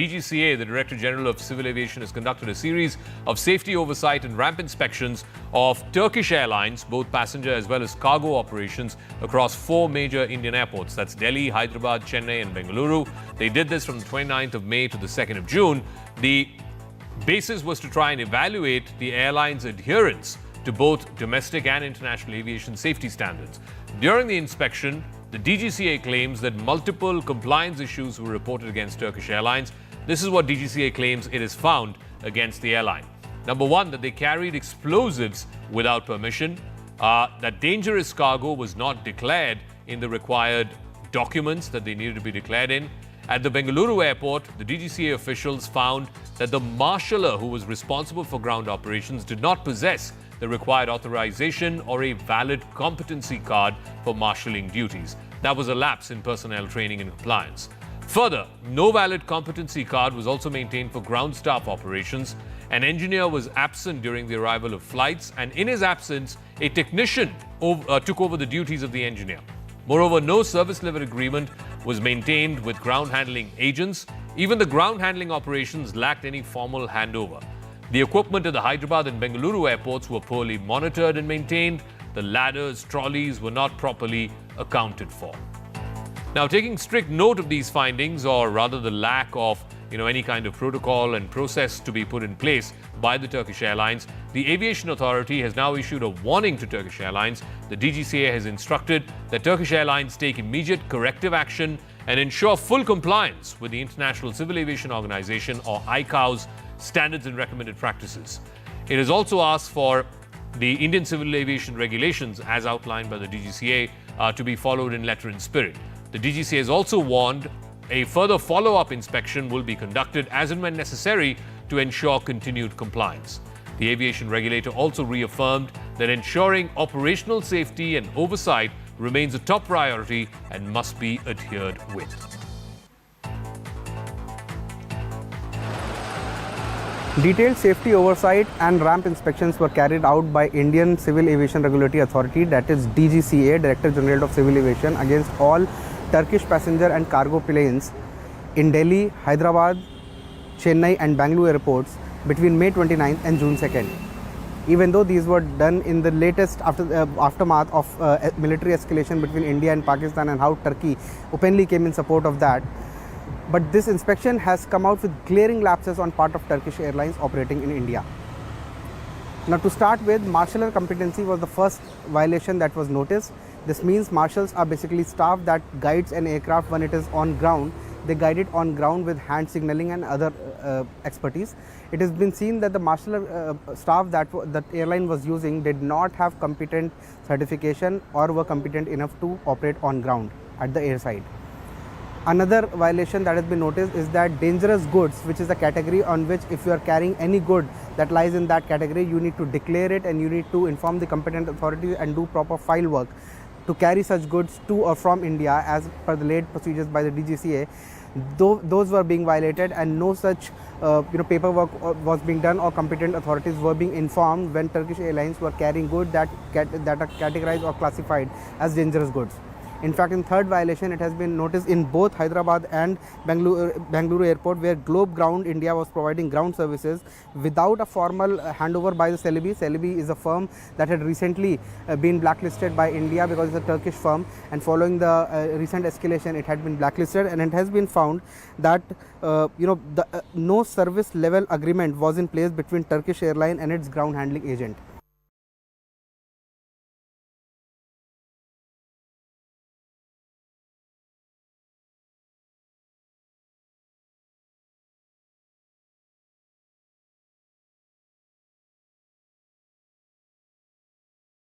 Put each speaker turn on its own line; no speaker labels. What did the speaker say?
DGCA, the Director General of Civil Aviation, has conducted a series of safety oversight and ramp inspections of Turkish Airlines, both passenger as well as cargo operations across 4 major Indian airports. That's Delhi, Hyderabad, Chennai and Bengaluru. They did this from the 29th of May to the 2nd of June. The basis was to try and evaluate the airline's adherence to both domestic and international aviation safety standards. During the inspection, the DGCA claims that multiple compliance issues were reported against Turkish Airlines. This is what DGCA claims it has found against the airline. Number one, that they carried explosives without permission, that dangerous cargo was not declared in the required documents that they needed to be declared in. At the Bengaluru airport, the DGCA officials found that the marshaller who was responsible for ground operations did not possess the required authorization or a valid competency card for marshalling duties. That was a lapse in personnel training and compliance. Further, no valid competency card was also maintained for ground staff operations. An engineer was absent during the arrival of flights, and in his absence, a technician took over the duties of the engineer. Moreover, no service level agreement was maintained with ground handling agents. Even the ground handling operations lacked any formal handover. The equipment at the Hyderabad and Bengaluru airports were poorly monitored and maintained. The ladders, trolleys were not properly accounted for. Now, taking strict note of these findings, or rather the lack of any kind of protocol and process to be put in place by the Turkish Airlines, the Aviation Authority has now issued a warning to Turkish Airlines. The DGCA has instructed that Turkish Airlines take immediate corrective action and ensure full compliance with the International Civil Aviation Organization, or ICAO's, standards and recommended practices. It has also asked for the Indian Civil Aviation regulations, as outlined by the DGCA, to be followed in letter and spirit. The DGCA has also warned a further follow-up inspection will be conducted as and when necessary to ensure continued compliance. The aviation regulator also reaffirmed that ensuring operational safety and oversight remains a top priority and must be adhered with.
Detailed safety oversight and ramp inspections were carried out by Indian Civil Aviation Regulatory Authority, that is DGCA, Director General of Civil Aviation, against all Turkish passenger and cargo planes in Delhi, Hyderabad, Chennai and Bangalore airports between May 29th and June 2nd. Even though these were done in the latest aftermath of military escalation between India and Pakistan, and how Turkey openly came in support of that, but this inspection has come out with glaring lapses on part of Turkish Airlines operating in India. Now, to start with, marshaller competency was the first violation that was noticed. This means marshals are basically staff that guides an aircraft when it is on ground. They guide it on ground with hand signaling and other expertise. It has been seen that the marshaller staff that airline was using did not have competent certification or were competent enough to operate on ground at the airside. Another violation that has been noticed is that dangerous goods, which is the category on which if you are carrying any good that lies in that category, you need to declare it and you need to inform the competent authorities and do proper file work to carry such goods to or from India as per the laid procedures by the DGCA. Those were being violated, and no such paperwork was being done, or competent authorities were being informed when Turkish Airlines were carrying goods that are categorized or classified as dangerous goods. In fact, in third violation, it has been noticed in both Hyderabad and Bengaluru airport, where Globe Ground India was providing ground services without a formal handover by the Celebi. Celebi is a firm that had recently been blacklisted by India because it's a Turkish firm, and following the recent escalation, it had been blacklisted, and it has been found that no service level agreement was in place between Turkish Airlines and its ground handling agent.